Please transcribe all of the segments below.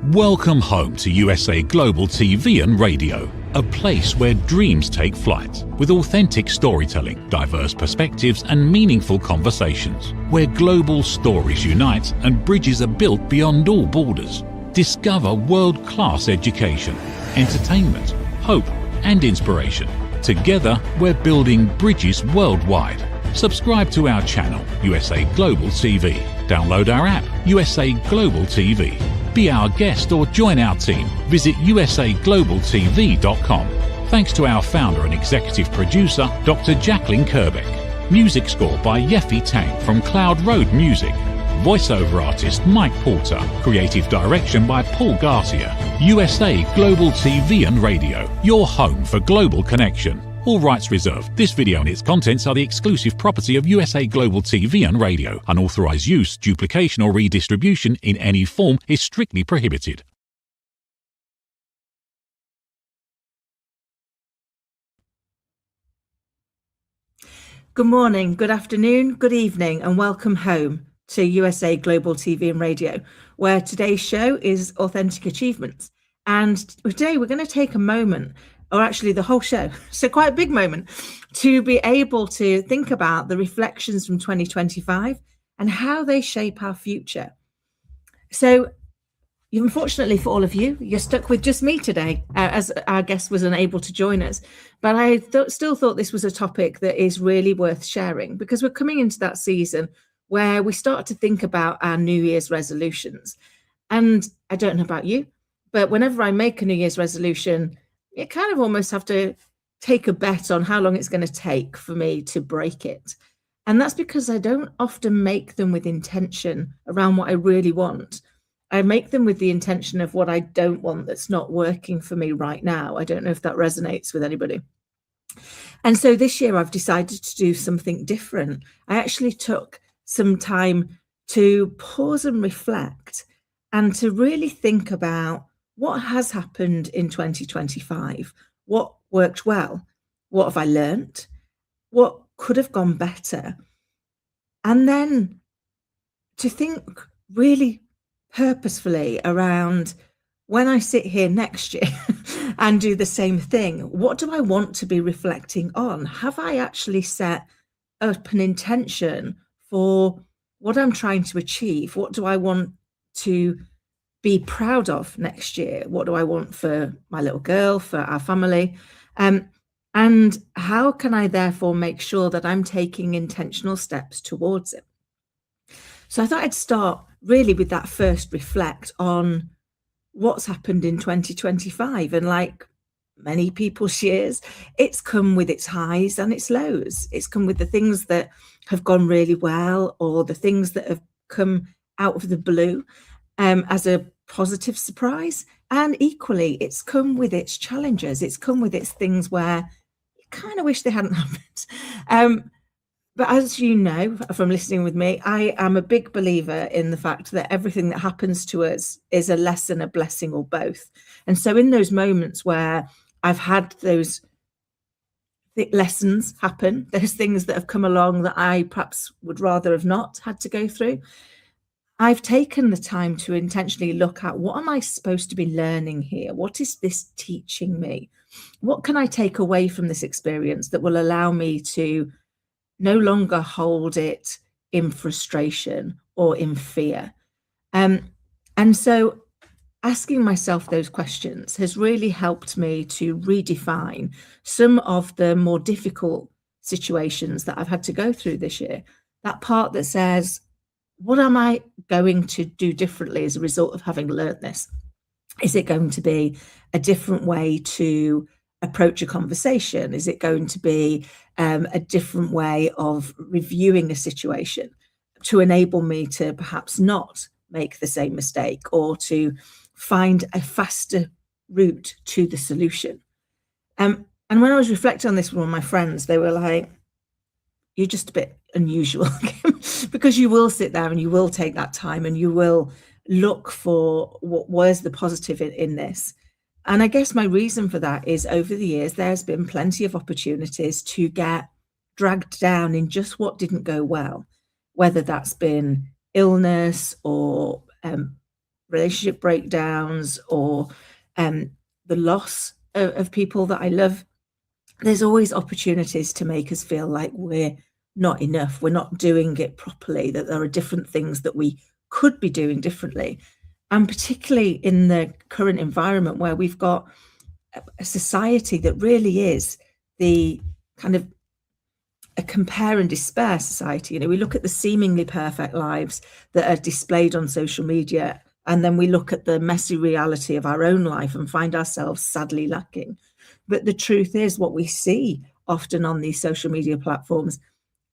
Welcome home to USA Global TV and Radio, a place where dreams take flight, with authentic storytelling, diverse perspectives and meaningful conversations, where global stories unite and bridges are built beyond all borders. Discover world-class education, entertainment, hope and inspiration. Together, we're building bridges worldwide. Subscribe to our channel, USA Global TV. Download our app, USA Global TV. Be our guest or join our team. Visit usaglobaltv.com. Thanks to our founder and executive producer, Dr. Jacqueline Kerbeck. Music score by Yeffy Tang from Cloud Road Music. Voiceover artist Mike Porter. Creative direction by Paul Garcia. USA Global TV and Radio, your home for global connection. All rights reserved. This video and its contents are the exclusive property of USA Global TV and Radio. Unauthorized use, duplication or redistribution in any form is strictly prohibited. Good morning, good afternoon, good evening, and welcome home to USA Global TV and Radio, where today's show is Authentic Achievements. And today we're going to take a moment, or actually the whole show, so quite a big moment, to be able to think about the reflections from 2025 and how they shape our future. So unfortunately for all of you, you're stuck with just me today, as our guest was unable to join us. But I still thought this was a topic that is really worth sharing, because we're coming into that season where we start to think about our New Year's resolutions. And I don't know about you, but whenever I make a New Year's resolution, you kind of almost have to take a bet on how long it's going to take for me to break it. And that's because I don't often make them with intention around what I really want. I make them with the intention of what I don't want that's not working for me right now. I don't know if that resonates with anybody. And so this year I've decided to do something different. I actually took some time to pause and reflect and to really think about what has happened in 2025, what worked well, what have I learned, what could have gone better, and then to think really purposefully around when I sit here next year and do the same thing, what do I want to be reflecting on? Have I actually set up an intention for what I'm trying to achieve? What do I want to be proud of next year? What do I want for my little girl, for our family? And how can I therefore make sure that I'm taking intentional steps towards it? So I thought I'd start really with that first reflect on what's happened in 2025. And like many people's years, it's come with its highs and its lows. It's come with the things that have gone really well, or the things that have come out of the blue as a positive surprise. And equally, it's come with its challenges. It's come with its things where you kind of wish they hadn't happened. But as you know from listening with me, I am a big believer in the fact that everything that happens to us is a lesson, a blessing, or both. And so in those moments where I've had those lessons happen, those things that have come along that I perhaps would rather have not had to go through, I've taken the time to intentionally look at, what am I supposed to be learning here? What is this teaching me? What can I take away from this experience that will allow me to no longer hold it in frustration or in fear? And so asking myself those questions has really helped me to redefine some of the more difficult situations that I've had to go through this year. That part that says, what am I going to do differently as a result of having learned this? Is it going to be a different way to approach a conversation? Is it going to be a different way of reviewing a situation to enable me to perhaps not make the same mistake, or to find a faster route to the solution? And when I was reflecting on this with my friends, they were like, you're just a bit unusual, because you will sit there and you will take that time and you will look for where's the positive in this. And I guess my reason for that is, over the years, there's been plenty of opportunities to get dragged down in just what didn't go well, whether that's been illness or relationship breakdowns or the loss of people that I love, there's always opportunities to make us feel like we're not enough, we're not doing it properly, that there are different things that we could be doing differently. And particularly in the current environment where we've got a society that really is the kind of a compare and despair society. We look at the seemingly perfect lives that are displayed on social media, and then we look at the messy reality of our own life and find ourselves sadly lacking. But the truth is, what we see often on these social media platforms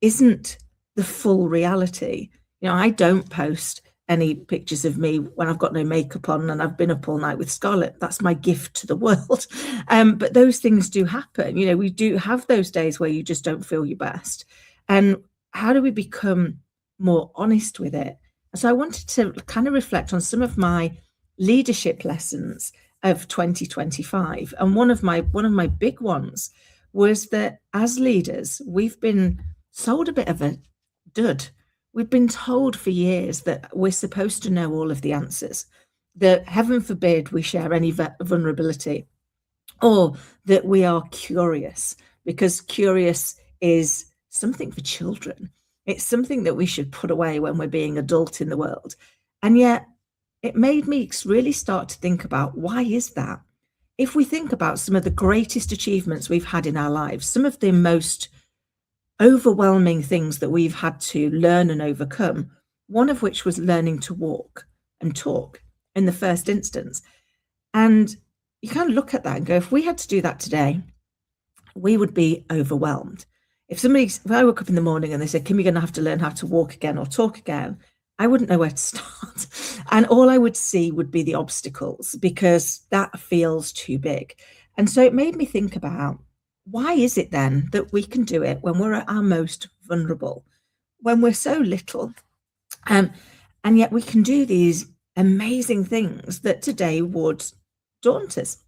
isn't the full reality. I don't post any pictures of me when I've got no makeup on and I've been up all night with Scarlett. That's my gift to the world. But those things do happen. We do have those days where you just don't feel your best. And how do we become more honest with it? So I wanted to kind of reflect on some of my leadership lessons of 2025. And one of my big ones was that as leaders, we've been sold a bit of a dud. We've been told for years that we're supposed to know all of the answers, that heaven forbid we share any vulnerability, or that we are curious, because curious is something for children. It's something that we should put away when we're being adult in the world. And yet it made me really start to think about, why is that? If we think about some of the greatest achievements we've had in our lives, some of the most overwhelming things that we've had to learn and overcome, one of which was learning to walk and talk in the first instance. And you kind of look at that and go, if we had to do that today, we would be overwhelmed. If I woke up in the morning and they said, Kim, you're going to have to learn how to walk again or talk again, I wouldn't know where to start. And all I would see would be the obstacles, because that feels too big. And so it made me think about, why is it then that we can do it when we're at our most vulnerable, when we're so little, and yet we can do these amazing things that today would daunt us?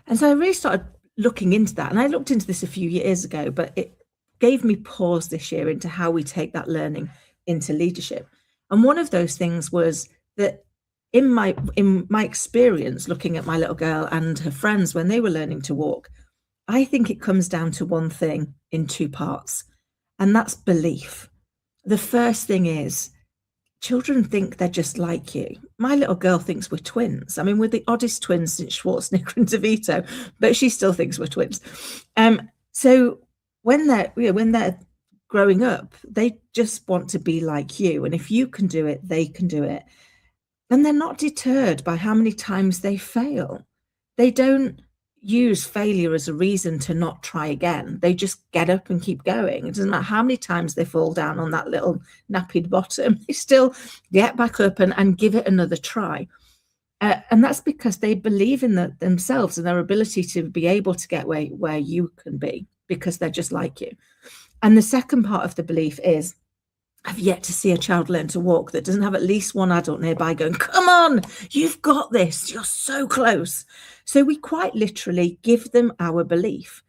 And so I really started looking into that. And I looked into this a few years ago, but it gave me pause this year into how we take that learning into leadership. And one of those things was that in my experience, looking at my little girl and her friends when they were learning to walk, I think it comes down to one thing in two parts, and that's belief. The first thing is, children think they're just like you. My little girl thinks we're twins. I mean, we're the oddest twins since Schwarzenegger and DeVito, but she still thinks we're twins. So when they're growing up, they just want to be like you. And if you can do it, they can do it. And they're not deterred by how many times they fail. They don't use failure as a reason to not try again. They just get up and keep going. It doesn't matter how many times they fall down on that little nappy bottom, they still get back up and give it another try. And that's because they believe in themselves and their ability to be able to get where you can be, because they're just like you. And the second part of the belief is, I've yet to see a child learn to walk that doesn't have at least one adult nearby going, come on, you've got this, you're so close. So we quite literally give them our belief,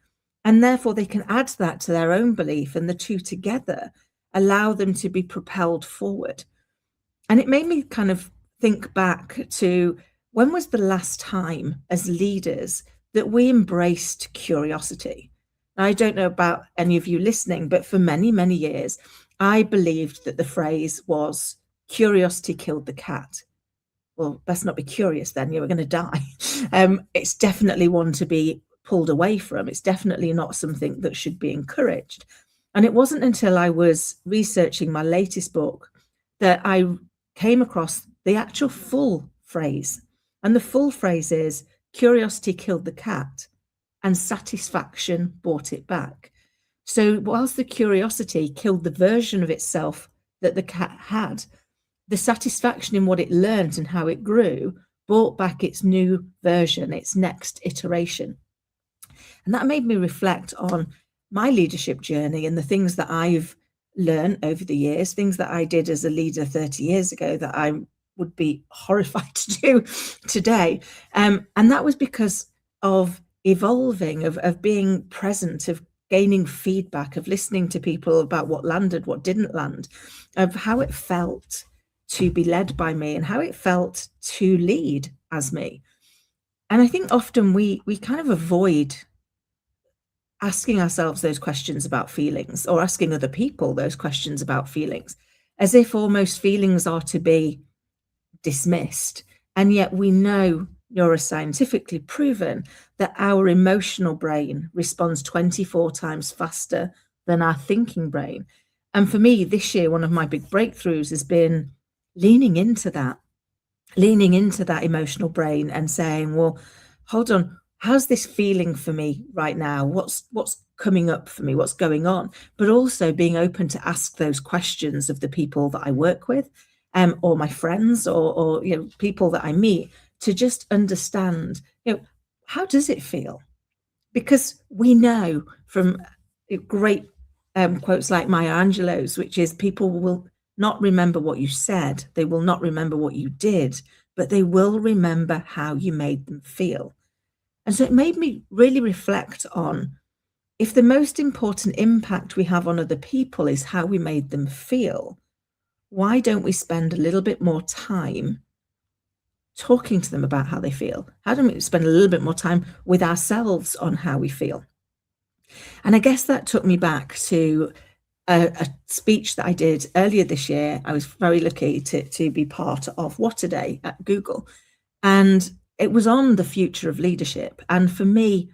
and therefore they can add that to their own belief, and the two together allow them to be propelled forward. And it made me kind of think back to, when was the last time as leaders that we embraced curiosity? Now, I don't know about any of you listening, but for many, many years, I believed that the phrase was, curiosity killed the cat. Well, best not be curious then, you're going to die. It's definitely one to be pulled away from. It's definitely not something that should be encouraged. And it wasn't until I was researching my latest book that I came across the actual full phrase. And the full phrase is, curiosity killed the cat and satisfaction brought it back. So whilst the curiosity killed the version of itself that the cat had, the satisfaction in what it learned and how it grew brought back its new version, its next iteration. And that made me reflect on my leadership journey and the things that I've learned over the years, things that I did as a leader 30 years ago that I would be horrified to do today. And that was because of evolving, of being present, of gaining feedback, of listening to people about what landed, what didn't land, of how it felt to be led by me and how it felt to lead as me. And I think often we kind of avoid asking ourselves those questions about feelings, or asking other people those questions about feelings, as if almost feelings are to be dismissed. And yet we know, neuroscientifically proven, that our emotional brain responds 24 times faster than our thinking brain. And for me, this year, one of my big breakthroughs has been leaning into that, emotional brain and saying, well, hold on, how's this feeling for me right now? What's coming up for me? What's going on? But also being open to ask those questions of the people that I work with, or my friends, or people that I meet, to just understand, how does it feel? Because we know from great quotes like Maya Angelou's, which is, people will not remember what you said, they will not remember what you did, but they will remember how you made them feel. And so it made me really reflect on, if the most important impact we have on other people is how we made them feel, why don't we spend a little bit more time talking to them about how they feel? How do we spend a little bit more time with ourselves on how we feel? And I guess that took me back to a speech that I did earlier this year. I was very lucky to be part of What a Day at Google. And it was on the future of leadership. And for me,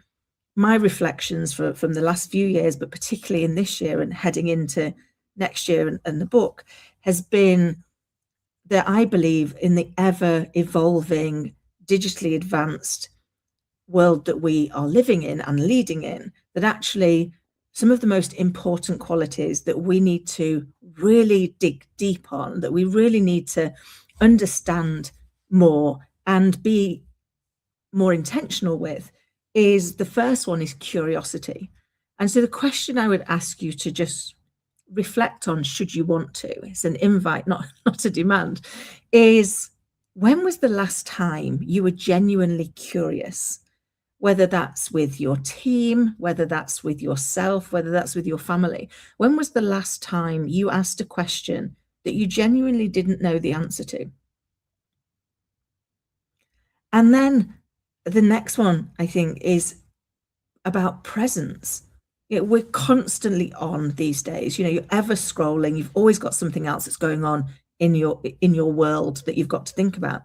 my reflections from the last few years, but particularly in this year and heading into next year and the book, has been that I believe in the ever evolving, digitally advanced world that we are living in and leading in, that actually some of the most important qualities that we need to really dig deep on, that we really need to understand more and be more intentional with, is, the first one is curiosity. And so the question I would ask you to just reflect on, should you want to, it's an invite, not a demand, is, when was the last time you were genuinely curious? Whether that's with your team, whether that's with yourself, whether that's with your family. When was the last time you asked a question that you genuinely didn't know the answer to? And then the next one, I think, is about presence. We're constantly on these days. You're ever scrolling. You've always got something else that's going on in your world that you've got to think about.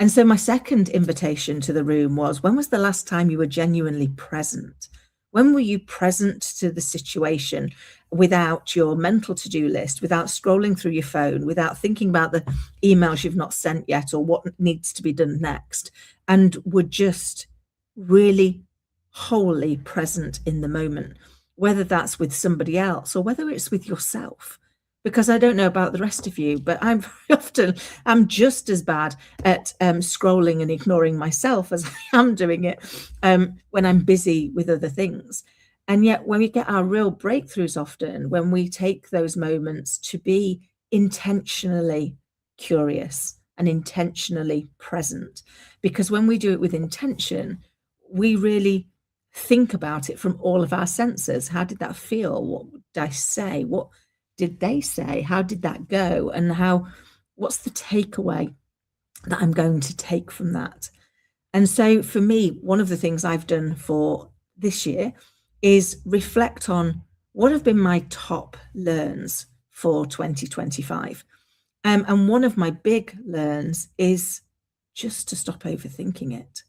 And so my second invitation to the room was, when was the last time you were genuinely present? When were you present to the situation without your mental to-do list, without scrolling through your phone, without thinking about the emails you've not sent yet or what needs to be done next, and were just really wholly present in the moment, whether that's with somebody else or whether it's with yourself? Because I don't know about the rest of you, but I'm very often, I'm just as bad at scrolling and ignoring myself as I am doing it when I'm busy with other things. And yet when we get our real breakthroughs, often when we take those moments to be intentionally curious and intentionally present, because when we do it with intention, we really think about it from all of our senses. How did that feel? What did I say? What did they say? How did that go? And what's the takeaway that I'm going to take from that? And so for me, one of the things I've done for this year is reflect on what have been my top learns for 2025. And one of my big learns is just to stop overthinking it,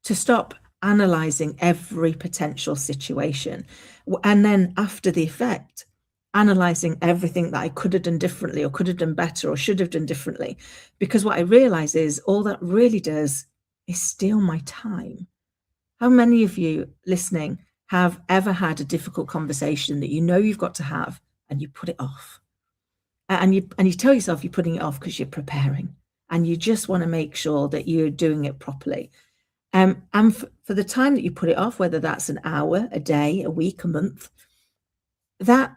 to stop analyzing every potential situation. And then after the effect, analyzing everything that I could have done differently or could have done better or should have done differently. Because what I realize is, all that really does is steal my time. How many of you listening have ever had a difficult conversation that you've got to have and you put it off? And you tell yourself you're putting it off because you're preparing and you just want to make sure that you're doing it properly. And for the time that you put it off, whether that's an hour, a day, a week, a month, that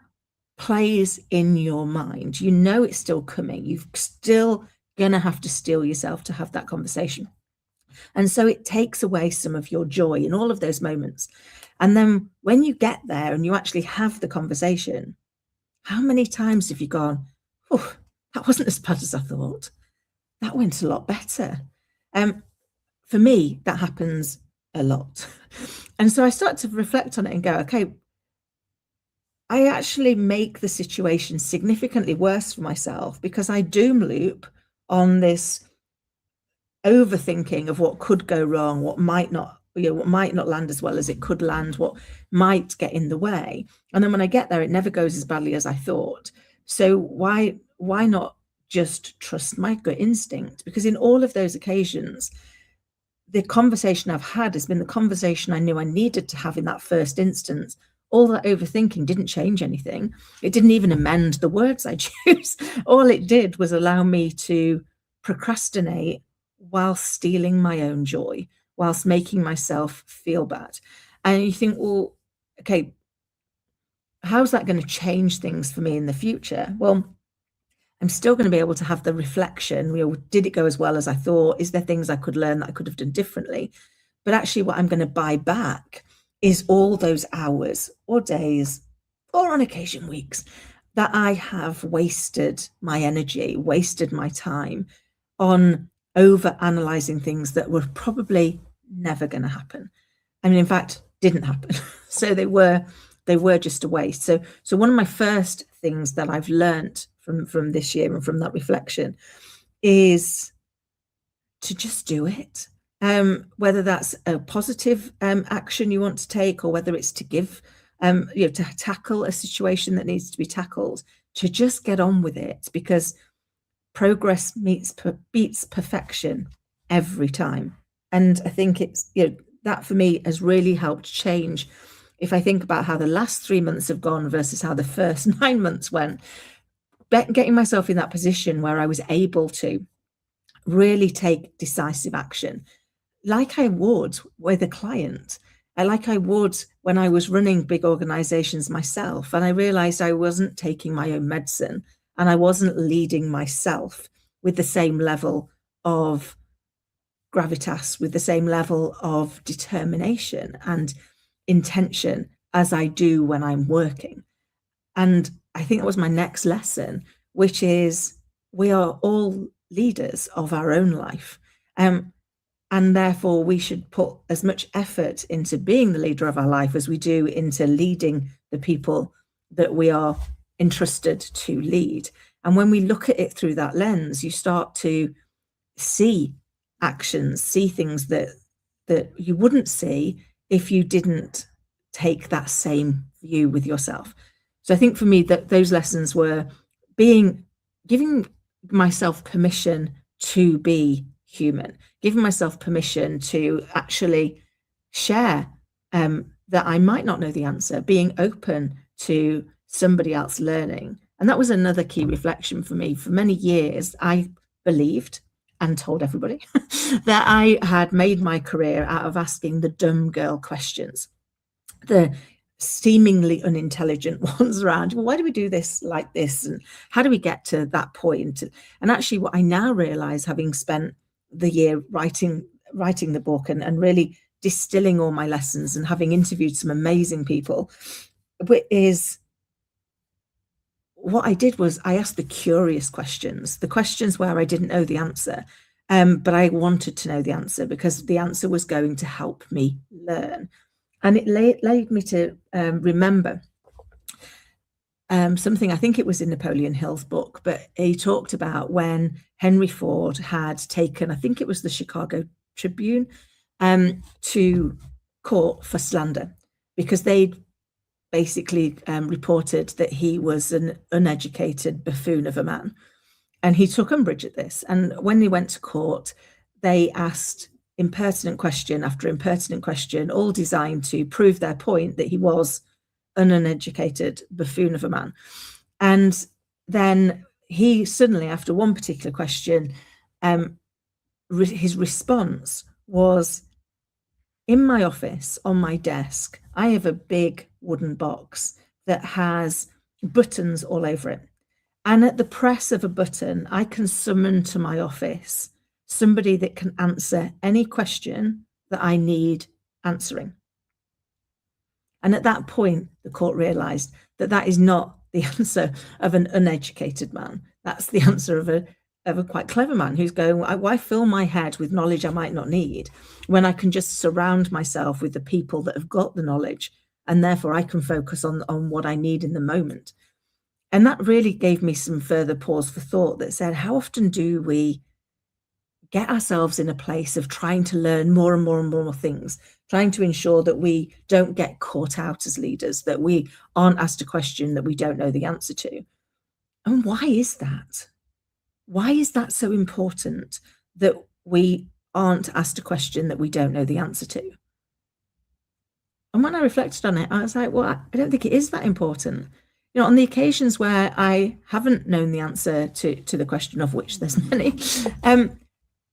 plays in your mind. It's still coming. You're still going to have to steel yourself to have that conversation. And so it takes away some of your joy in all of those moments. And then when you get there and you actually have the conversation, how many times have you gone, oh, that wasn't as bad as I thought. That went a lot better. For me, that happens a lot. And so I start to reflect on it and go, okay, I actually make the situation significantly worse for myself because I doom loop on this overthinking of what could go wrong, what might not, what might not land as well as it could land, what might get in the way. And then when I get there, it never goes as badly as I thought. So why not just trust my gut instinct? Because in all of those occasions, the conversation I've had has been the conversation I knew I needed to have in that first instance. All that overthinking didn't change anything. It didn't even amend the words I choose. All it did was allow me to procrastinate whilst stealing my own joy, whilst making myself feel bad. And you think, well, okay, how's that going to change things for me in the future? Well, I'm still going to be able to have the reflection, did it go as well as I thought? Is there things I could learn that I could have done differently? But actually what I'm going to buy back is all those hours or days, or on occasion weeks, that I have wasted my energy, wasted my time on over analyzing things that were probably never going to happen. I mean, in fact, didn't happen. So they were just a waste. So one of my first things that I've learned from this year and from that reflection is to just do it. Whether that's a positive action you want to take, or whether it's to give, to tackle a situation that needs to be tackled, to just get on with it, because progress beats perfection every time. And I think it's, that for me has really helped change. If I think about how the last 3 months have gone versus how the first 9 months went, getting myself in that position where I was able to really take decisive action, like I would with a client, like I would when I was running big organizations myself. And I realized I wasn't taking my own medicine and I wasn't leading myself with the same level of gravitas, with the same level of determination and intention as I do when I'm working. And I think that was my next lesson, which is we are all leaders of our own life. And therefore, we should put as much effort into being the leader of our life as we do into leading the people that we are entrusted to lead. And when we look at it through that lens, you start to see actions, see things that you wouldn't see if you didn't take that same view with yourself. So I think for me that those lessons were giving myself permission to be human, giving myself permission to actually share that I might not know the answer, being open to somebody else learning. And that was another key reflection for me. For many years, I believed and told everybody that I had made my career out of asking the dumb girl questions, the seemingly unintelligent ones around, well, why do we do this like this? And how do we get to that point? And actually what I now realize, having spent the year writing the book and really distilling all my lessons and having interviewed some amazing people, is what I did was I asked the curious questions, the questions where I didn't know the answer, but I wanted to know the answer because the answer was going to help me learn. And it led me to remember something, I think it was in Napoleon Hill's book, but he talked about when Henry Ford had taken, I think it was the Chicago Tribune, to court for slander, because they'd basically reported that he was an uneducated buffoon of a man. And he took umbrage at this. And when they went to court, they asked impertinent question after impertinent question, all designed to prove their point that he was an uneducated buffoon of a man. And then he suddenly, after one particular question, his response was, in my office, on my desk, I have a big wooden box that has buttons all over it. And at the press of a button, I can summon to my office somebody that can answer any question that I need answering. And at that point, the court realized that that is not the answer of an uneducated man. That's the answer of a quite clever man who's going, why fill my head with knowledge I might not need when I can just surround myself with the people that have got the knowledge, and therefore I can focus on what I need in the moment. And that really gave me some further pause for thought that said, how often do we get ourselves in a place of trying to learn more and more and more things, trying to ensure that we don't get caught out as leaders, that we aren't asked a question that we don't know the answer to? And why is that? Why is that so important that we aren't asked a question that we don't know the answer to? And when I reflected on it, I was like, well, I don't think it is that important. You know, on the occasions where I haven't known the answer to the question, of which there's many,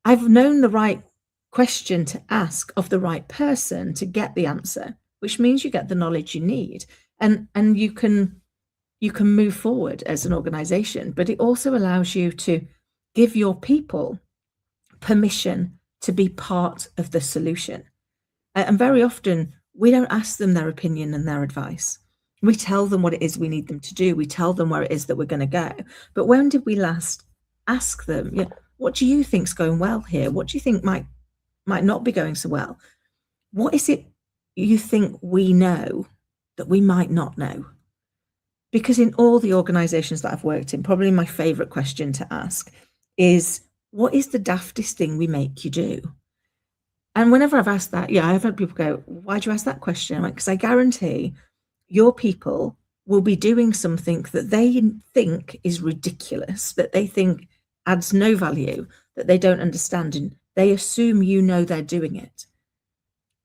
I've known the right question to ask of the right person to get the answer, which means you get the knowledge you need, and you can move forward as an organization. But it also allows you to give your people permission to be part of the solution. And very often we don't ask them their opinion and their advice. We tell them what it is we need them to do. We tell them where it is that we're going to go. But when did we last ask them, you know, what do you think's going well here? What do you think might not be going so well? What is it you think we know that we might not know? Because in all the organizations that I've worked in, probably my favorite question to ask is, what is the daftest thing we make you do? And whenever I've asked that, I've had people go, why do you ask that question? I'm like, because I guarantee your people will be doing something that they think is ridiculous, that they think adds no value, that they don't understand, and they assume you know they're doing it,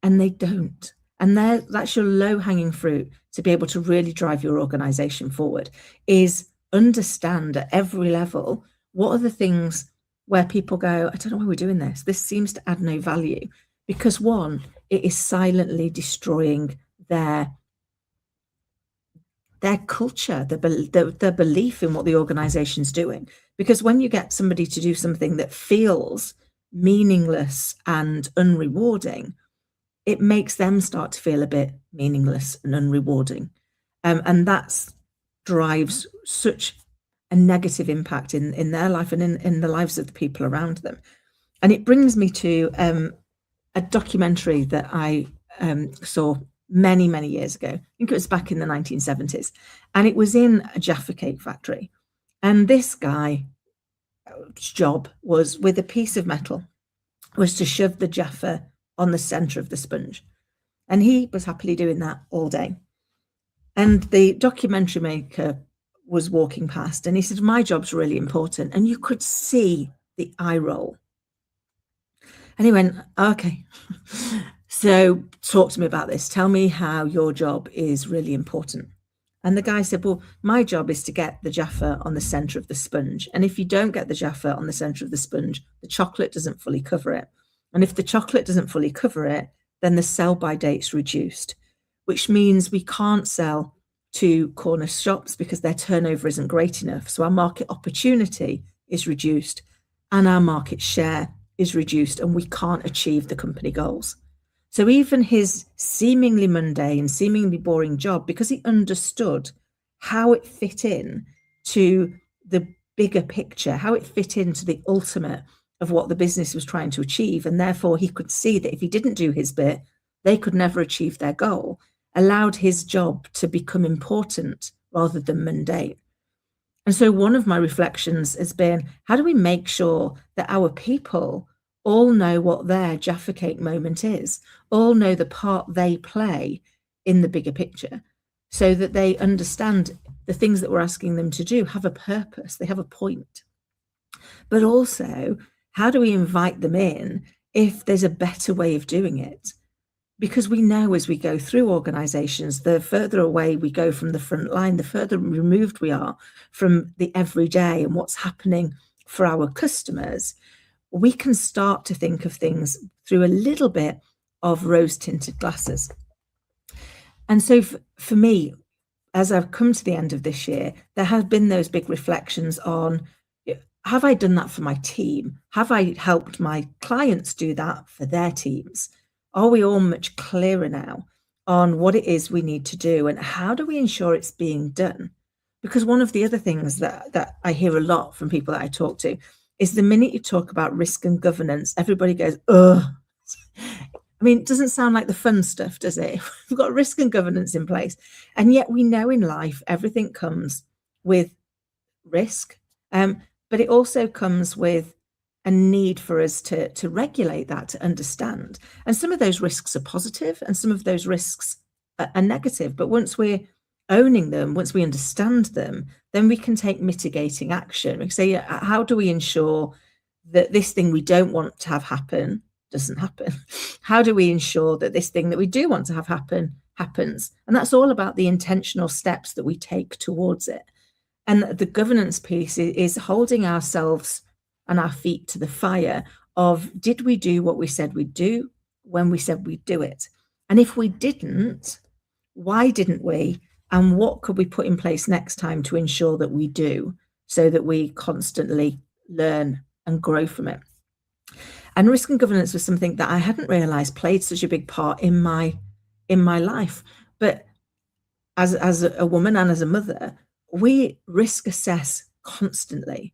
and they don't. And that's your low-hanging fruit to be able to really drive your organization forward, is understand at every level, what are the things where people go, I don't know why we're doing this. This seems to add no value. Because one, it is silently destroying their culture, their belief in what the organization's doing. Because when you get somebody to do something that feels meaningless and unrewarding, it makes them start to feel a bit meaningless and unrewarding. And that drives such a negative impact in their life and in the lives of the people around them. And it brings me to a documentary that I saw many, many years ago. I think it was back in the 1970s. And it was in a Jaffa cake factory. And this guy's job was, with a piece of metal, was to shove the Jaffa on the center of the sponge. And he was happily doing that all day. And the documentary maker was walking past and he said, my job's really important. And you could see the eye roll. And he went, okay, so talk to me about this. Tell me how your job is really important. And the guy said, well, my job is to get the Jaffa on the center of the sponge. And if you don't get the Jaffa on the center of the sponge, the chocolate doesn't fully cover it. And if the chocolate doesn't fully cover it, then the sell-by date's reduced, which means we can't sell to corner shops because their turnover isn't great enough. So our market opportunity is reduced and our market share is reduced, and we can't achieve the company goals. So even his seemingly mundane, seemingly boring job, because he understood how it fit in to the bigger picture, how it fit into the ultimate of what the business was trying to achieve, and therefore he could see that if he didn't do his bit, they could never achieve their goal, allowed his job to become important rather than mundane. And so one of my reflections has been, how do we make sure that our people all know what their Jaffa cake moment is, all know the part they play in the bigger picture, so that they understand the things that we're asking them to do have a purpose, they have a point. But also, how do we invite them in if there's a better way of doing it? Because we know as we go through organizations, the further away we go from the front line, the further removed we are from the everyday and what's happening for our customers, we can start to think of things through a little bit of rose-tinted glasses. And so for me, as I've come to the end of this year, there have been those big reflections on, have I done that for my team? Have I helped my clients do that for their teams? Are we all much clearer now on what it is we need to do, and how do we ensure it's being done? Because one of the other things that I hear a lot from people that I talk to is the minute you talk about risk and governance, everybody goes, ugh. I mean, it doesn't sound like the fun stuff, does it? We've got risk and governance in place. And yet we know in life, everything comes with risk, but it also comes with a need for us to regulate that, to understand. And some of those risks are positive and some of those risks are negative. But once we're owning them, once we understand them, then we can take mitigating action. We can say, how do we ensure that this thing we don't want to have happen doesn't happen? How do we ensure that this thing that we do want to have happen happens? And that's all about the intentional steps that we take towards it. And the governance piece is holding ourselves and our feet to the fire of, did we do what we said we'd do when we said we'd do it? And if we didn't, why didn't we? And what could we put in place next time to ensure that we do, so that we constantly learn and grow from it? And risk and governance was something that I hadn't realized played such a big part in my life. But as a woman and as a mother, we risk assess constantly.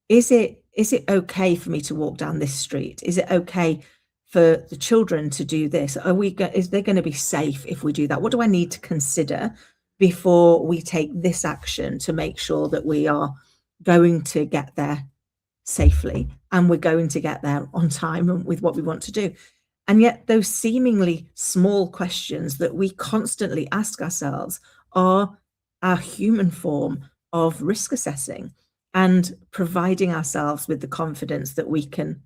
Is it okay for me to walk down this street? Is it okay for the children to do this? Is they going to be safe if we do that? What do I need to consider before we take this action to make sure that we are going to get there safely and we're going to get there on time and with what we want to do? And yet those seemingly small questions that we constantly ask ourselves are our human form of risk assessing and providing ourselves with the confidence that we can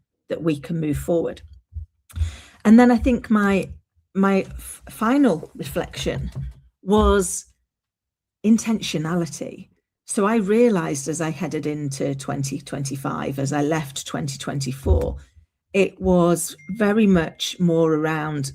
move forward. And then I think my final reflection was intentionality. So I realized as I headed into 2025, as I left 2024, it was very much more around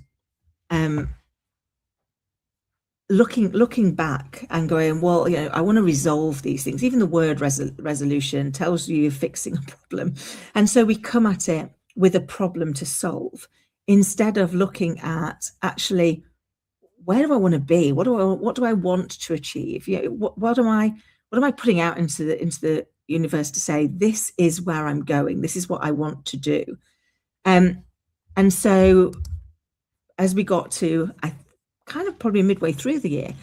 looking back and going, well, I want to resolve these things. Even the word resolution tells you you're fixing a problem. And so we come at it with a problem to solve instead of looking at actually, where do I want to be? What do I want to achieve? What am I putting out into the universe to say, this is where I'm going, this is what I want to do. And so as we got to, I kind of probably midway through the year,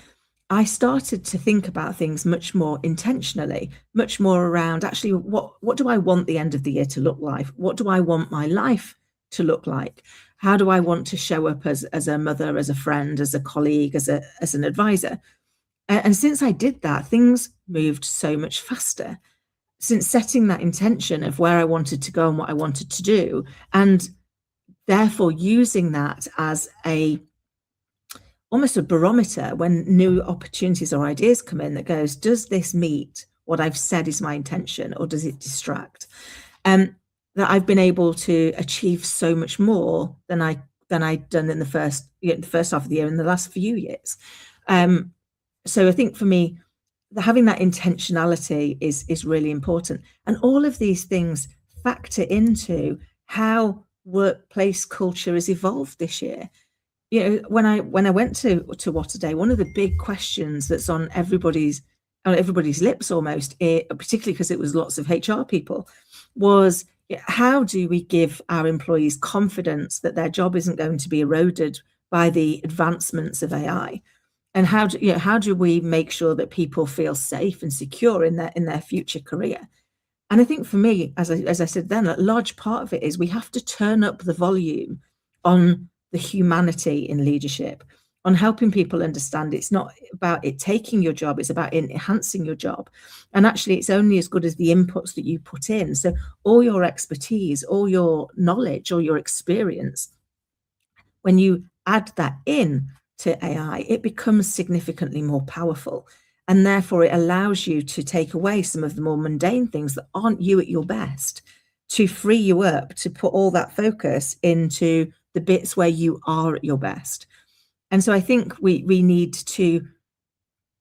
I started to think about things much more intentionally, much more around actually what do I want the end of the year to look like? What do I want my life to look like? How do I want to show up as a mother, as a friend, as a colleague, as an advisor? And since I did that, things moved so much faster. Since setting that intention of where I wanted to go and what I wanted to do, and therefore using that as almost a barometer when new opportunities or ideas come in, that goes, does this meet what I've said is my intention, or does it distract? That I've been able to achieve so much more than I'd done in the first half of the year in the last few years. So I think for me, having that intentionality is really important. And all of these things factor into how workplace culture has evolved this year. When I went to What a Day, one of the big questions that's on everybody's lips almost, particularly because it was lots of HR people, was, how do we give our employees confidence that their job isn't going to be eroded by the advancements of AI? And how do we make sure that people feel safe and secure in their future career? And I think for me, as I said then, a large part of it is we have to turn up the volume on the humanity in leadership, on helping people understand it's not about it taking your job, it's about enhancing your job. And actually, it's only as good as the inputs that you put in. So all your expertise, all your knowledge, all your experience, when you add that in to AI, it becomes significantly more powerful. And therefore, it allows you to take away some of the more mundane things that aren't you at your best, to free you up, to put all that focus into the bits where you are at your best. And so I think we need to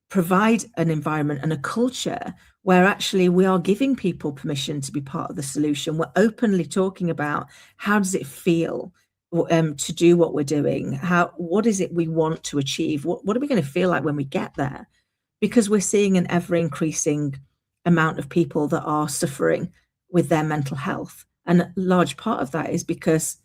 provide an environment and a culture where actually we are giving people permission to be part of the solution. We're openly talking about, how does it feel to do what we're doing? What is it we want to achieve? What are we going to feel like when we get there? because we're seeing an ever increasing amount of people that are suffering with their mental health. And a large part of that is because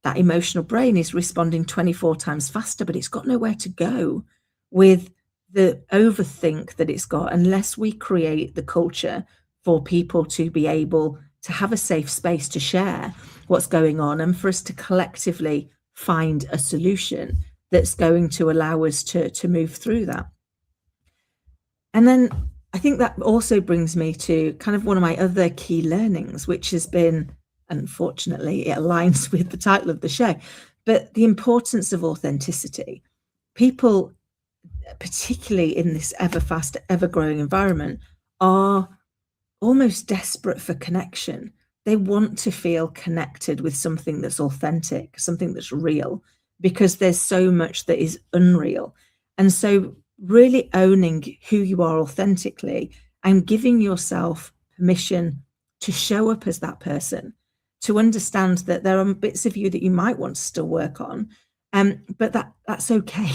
that emotional brain is responding 24 times faster, but it's got nowhere to go with the overthink that it's got unless we create the culture for people to be able to have a safe space to share what's going on and for us to collectively find a solution that's going to allow us to move through that. And then I think that also brings me to kind of one of my other key learnings, which has been, unfortunately, it aligns with the title of the show, but the importance of authenticity. People, particularly in this ever fast, ever growing environment, are almost desperate for connection. They want to feel connected with something that's authentic, something that's real, because there's so much that is unreal. And so really owning who you are authentically and giving yourself permission to show up as that person, to understand that there are bits of you that you might want to still work on, but that's okay.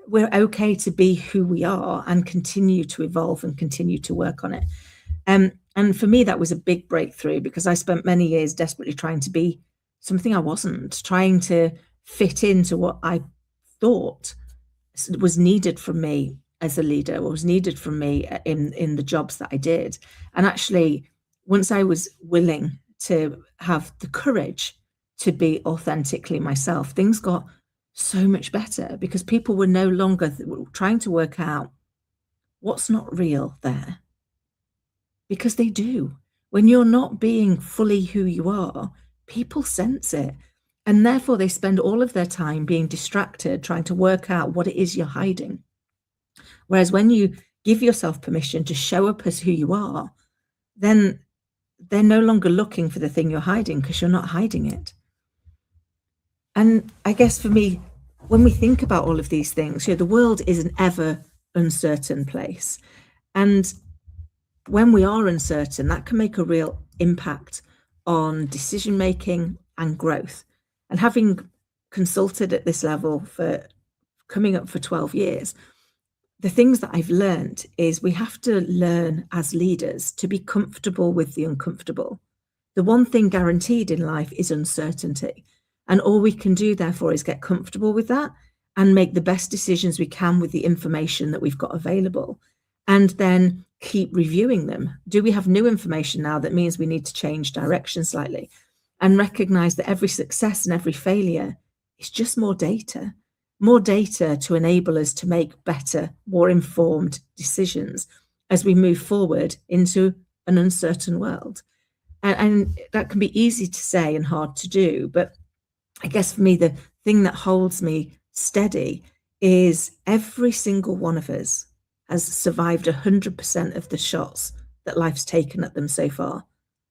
We're okay to be who we are and continue to evolve and continue to work on it. And for me, that was a big breakthrough because I spent many years desperately trying to be something I wasn't, trying to fit into what I thought was needed from me as a leader, or was needed from me in the jobs that I did. And actually, once I was willing to have the courage to be authentically myself, things got so much better because people were no longer trying to work out what's not real there. Because they do. When you're not being fully who you are, people sense it. And therefore, they spend all of their time being distracted, trying to work out what it is you're hiding. Whereas when you give yourself permission to show up as who you are, then they're no longer looking for the thing you're hiding because you're not hiding it. And I guess for me, when we think about all of these things, the world is an ever uncertain place. And when we are uncertain, that can make a real impact on decision making and growth. And having consulted at this level for coming up for 12 years, the things that I've learned is we have to learn as leaders to be comfortable with the uncomfortable. The one thing guaranteed in life is uncertainty. And all we can do, therefore, is get comfortable with that and make the best decisions we can with the information that we've got available. And then keep reviewing them. Do we have new information now that means we need to change direction slightly? And recognize that every success and every failure is just more data to enable us to make better, more informed decisions as we move forward into an uncertain world. And that can be easy to say and hard to do. But I guess for me, the thing that holds me steady is every single one of us has survived 100% of the shots that life's taken at them so far.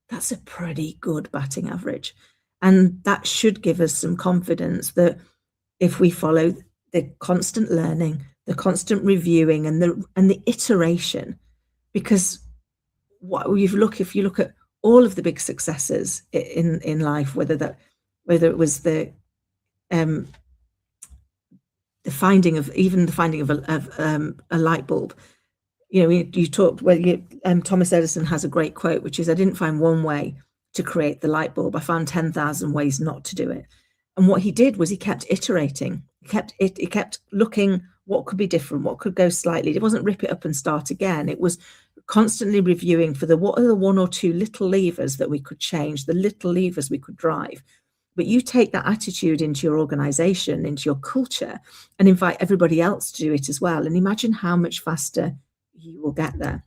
That's a pretty good batting average. And that should give us some confidence that if we follow the constant learning, the constant reviewing and the iteration, because if you look at all of the big successes in life, whether it was the finding of a light bulb. You talked, Thomas Edison has a great quote, which is, I didn't find one way to create the light bulb. I found 10,000 ways not to do it. And what he did was he kept iterating. He kept looking what could be different, what could go slightly. It wasn't rip it up and start again. It was constantly reviewing for what are the one or two little levers that we could change, the little levers we could drive. But you take that attitude into your organization, into your culture, and invite everybody else to do it as well. And imagine how much faster you will get there.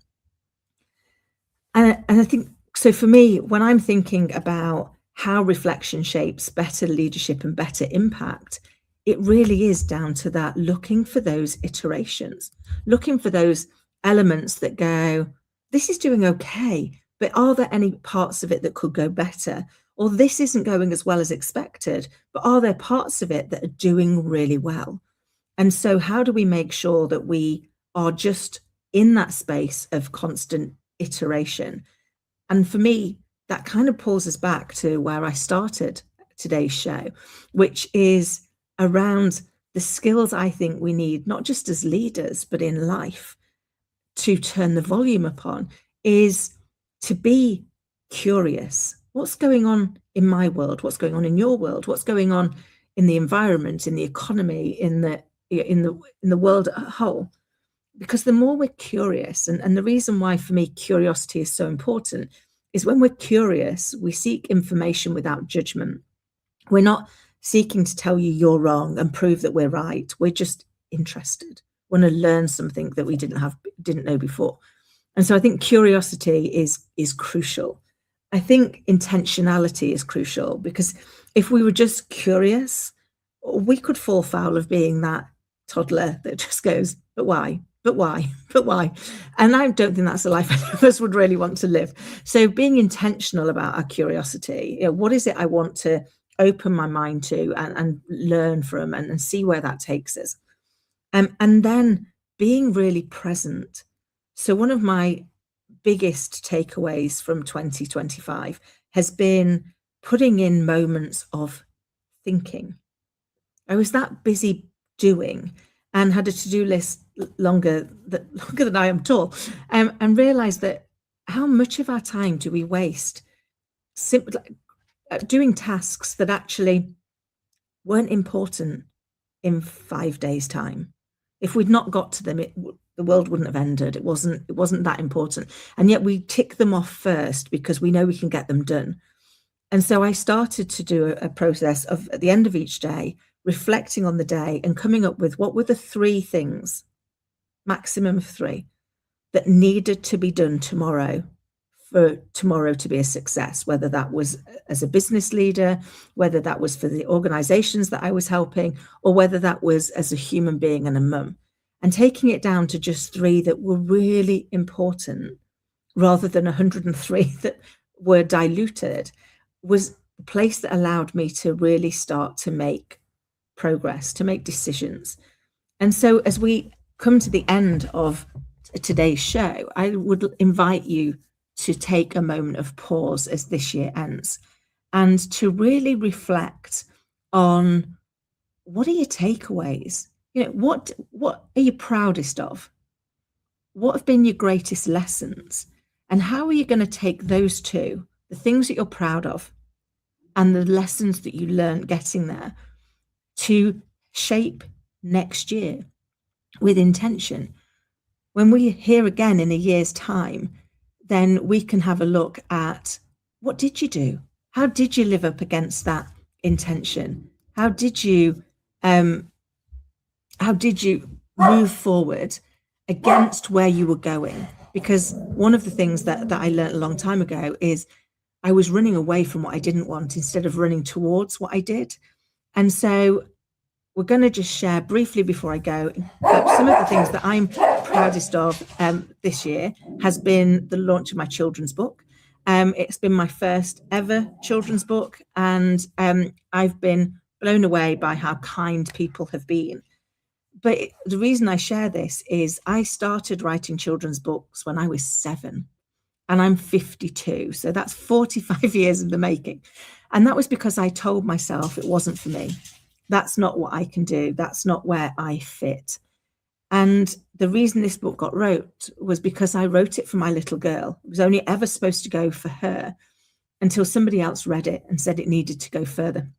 And I think, so for me, when I'm thinking about how reflection shapes better leadership and better impact, it really is down to that, looking for those iterations, looking for those elements that go, this is doing okay, but are there any parts of it that could go better? Or this isn't going as well as expected, but are there parts of it that are doing really well? And so how do we make sure that we are just in that space of constant iteration? And for me, that kind of pulls us back to where I started today's show, which is around the skills I think we need, not just as leaders, but in life. to turn the volume upon is to be curious. What's going on in my world? What's going on in your world? What's going on in the environment, in the economy, in the world as a whole? Because the more we're curious, and the reason why for me curiosity is so important is when we're curious, we seek information without judgment. We're not seeking to tell you you're wrong and prove that we're right. We're just interested. We want to learn something that we didn't know before. And so I think curiosity is crucial. I think intentionality is crucial, because if we were just curious, we could fall foul of being that toddler that just goes, but why? But why? But why? And I don't think that's a life any of us would really want to live. So being intentional about our curiosity, what is it I want to open my mind to and learn from and see where that takes us. And then being really present. So one of my biggest takeaways from 2025 has been putting in moments of thinking. I was that busy doing and had a to-do list longer than I am tall, and realized that how much of our time do we waste simply doing tasks that actually weren't important in 5 days' time. If we'd not got to them, the world wouldn't have ended. It wasn't that important. And yet we tick them off first because we know we can get them done. And so I started to do a process of, at the end of each day, reflecting on the day and coming up with what were the 3 things, maximum of 3, that needed to be done tomorrow for tomorrow to be a success, whether that was as a business leader, whether that was for the organizations that I was helping, or whether that was as a human being and a mum. And taking it down to just 3 that were really important, rather than 103 that were diluted, was the place that allowed me to really start to make progress, to make decisions. And so as we come to the end of today's show, I would invite you to take a moment of pause as this year ends and to really reflect on, what are your takeaways? What are you proudest of? What have been your greatest lessons? And how are you going to take those 2, the things that you're proud of and the lessons that you learned getting there, to shape next year with intention? When we're here again in a year's time, then we can have a look at, what did you do? How did you live up against that intention? How did you move forward against where you were going? Because one of the things that I learned a long time ago is I was running away from what I didn't want instead of running towards what I did. And so we're going to just share briefly before I go, some of the things that I'm proudest of this year has been the launch of my children's book. It's been my first ever children's book, and I've been blown away by how kind people have been. But the reason I share this is I started writing children's books when I was 7, and I'm 52. So that's 45 years in the making. And that was because I told myself it wasn't for me. That's not what I can do. That's not where I fit. And the reason this book got wrote was because I wrote it for my little girl. It was only ever supposed to go for her until somebody else read it and said it needed to go further.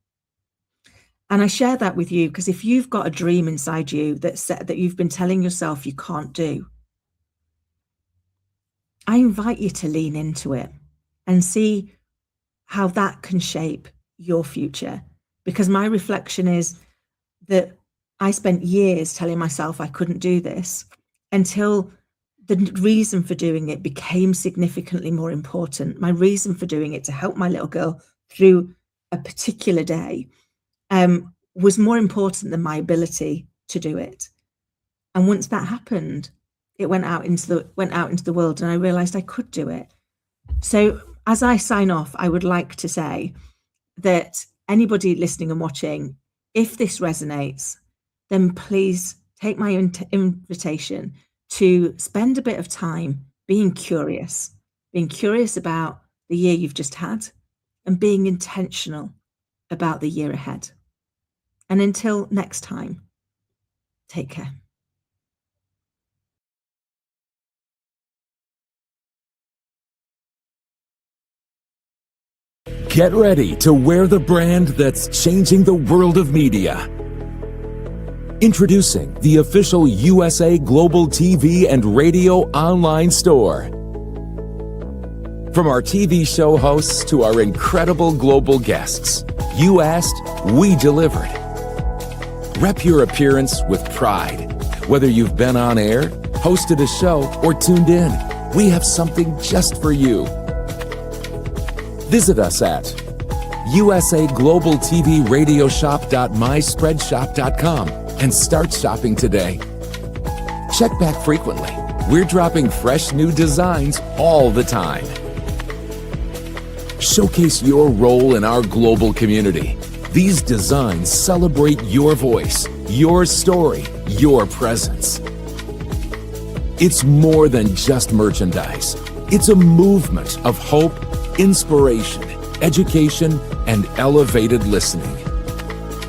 And I share that with you because if you've got a dream inside you that you've been telling yourself you can't do, I invite you to lean into it and see how that can shape your future. Because my reflection is that I spent years telling myself I couldn't do this until the reason for doing it became significantly more important. My reason for doing it, to help my little girl through a particular day, was more important than my ability to do it. And once that happened, it went out into the world, and I realized I could do it. So as I sign off, I would like to say that anybody listening and watching, if this resonates, then please take my invitation to spend a bit of time being curious about the year you've just had and being intentional about the year ahead. And until next time, take care. Get ready to wear the brand that's changing the world of media. Introducing the official USA Global TV and Radio online store. From our TV show hosts to our incredible global guests, you asked, we delivered. Rep your appearance with pride. Whether you've been on air, hosted a show, or tuned in, we have something just for you. Visit us at usaglobaltvradioshoп.myspreadshop.com and start shopping today. Check back frequently. We're dropping fresh new designs all the time. Showcase your role in our global community. These designs celebrate your voice, your story, your presence. It's more than just merchandise. It's a movement of hope, inspiration, education, and elevated listening.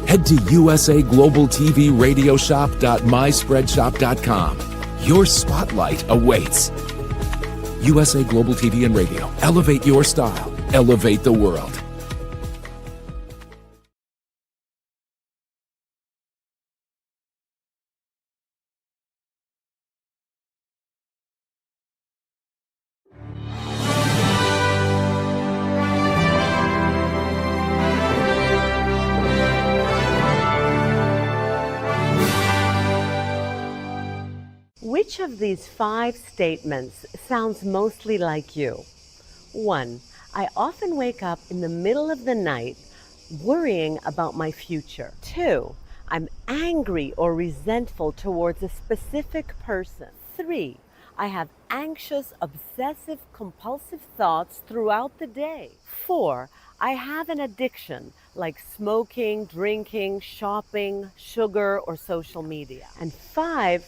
Head to usaglobaltvradioshoп.myspreadshop.com. Your spotlight awaits. USA Global TV and Radio. Elevate your style. Elevate the world. Which of these 5 statements sounds mostly like you? 1. I often wake up in the middle of the night worrying about my future. 2. I'm angry or resentful towards a specific person. 3. I have anxious, obsessive, compulsive thoughts throughout the day. 4. I have an addiction like smoking, drinking, shopping, sugar, or social media. And 5.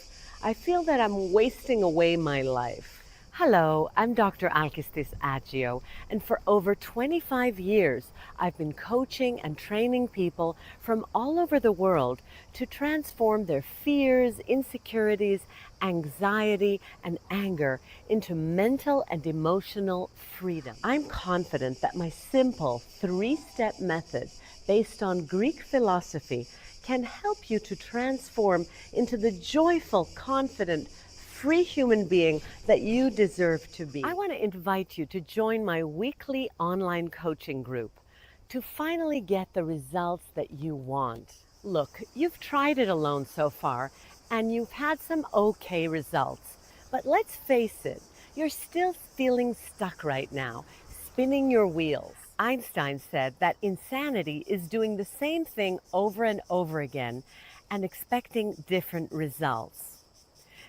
I feel that I'm wasting away my life. Hello, I'm Dr. Alkistis Agio, and for over 25 years, I've been coaching and training people from all over the world to transform their fears, insecurities, anxiety, and anger into mental and emotional freedom. I'm confident that my simple 3-step method based on Greek philosophy can help you to transform into the joyful, confident, free human being that you deserve to be. I want to invite you to join my weekly online coaching group to finally get the results that you want. Look, you've tried it alone so far, and you've had some okay results. But let's face it, you're still feeling stuck right now, spinning your wheels. Einstein said that insanity is doing the same thing over and over again and expecting different results.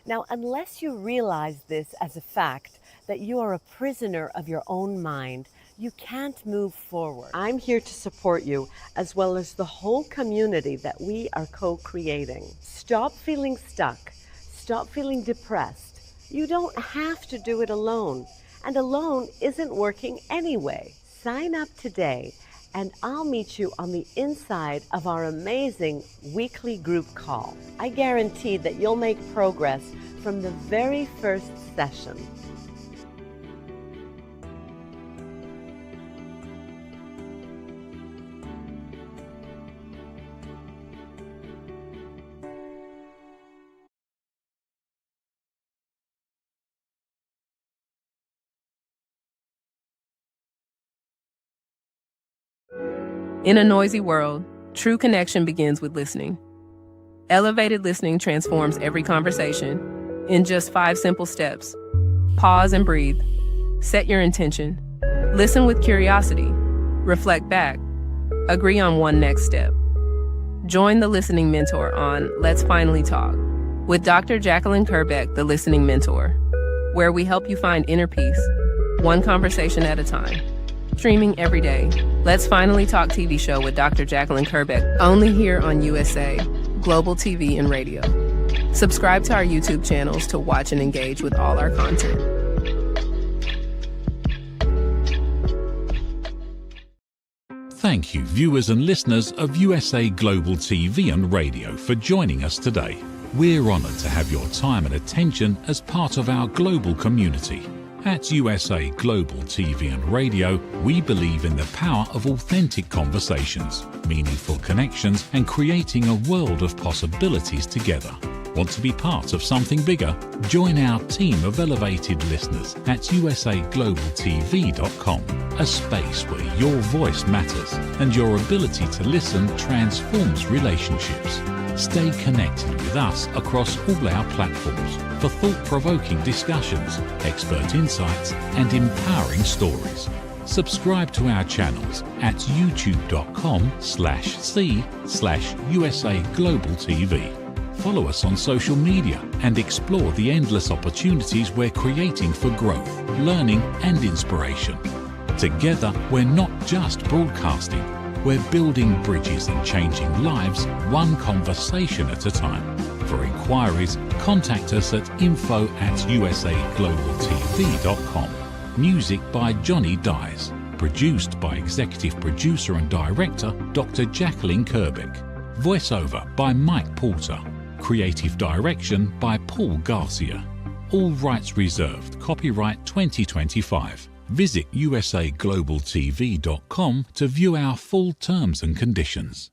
Now, unless you realize this as a fact, that you are a prisoner of your own mind, you can't move forward. I'm here to support you, as well as the whole community that we are co-creating. Stop feeling stuck. Stop feeling depressed. You don't have to do it alone, and alone isn't working anyway. Sign up today, and I'll meet you on the inside of our amazing weekly group call. I guarantee that you'll make progress from the very first session. In a noisy world, true connection begins with listening. Elevated listening transforms every conversation in just 5 simple steps. Pause and breathe. Set your intention. Listen with curiosity. Reflect back. Agree on one next step. Join the Listening Mentor on Let's Finally Talk with Dr. Jacqueline Kerbeck, the Listening Mentor, where we help you find inner peace, one conversation at a time. Streaming every day. Let's Finally Talk TV show with Dr. Jacqueline Kerbeck, only here on USA Global TV and Radio. Subscribe to our YouTube channels to watch and engage with all our content. Thank you, viewers and listeners of USA Global TV and Radio, for joining us today. We're honoured to have your time and attention as part of our global community. At USA Global TV and Radio, we believe in the power of authentic conversations, meaningful connections, and creating a world of possibilities together. Want to be part of something bigger? Join our team of elevated listeners at usaglobaltv.com, a space where your voice matters and your ability to listen transforms relationships. Stay connected with us across all our platforms for thought-provoking discussions, expert insights, and empowering stories. Subscribe to our channels at youtube.com/c/USA Global TV. Follow us on social media and explore the endless opportunities we're creating for growth, learning, and inspiration. Together, we're not just broadcasting, we're building bridges and changing lives one conversation at a time. For inquiries, contact us at info@usaglobaltv.com. Music by Johnny Dyes. Produced by Executive Producer and Director Dr. Jacqueline Kerbeck. Voiceover by Mike Porter. Creative Direction by Paul Garcia. All rights reserved. Copyright 2025. Visit usaglobaltv.com to view our full terms and conditions.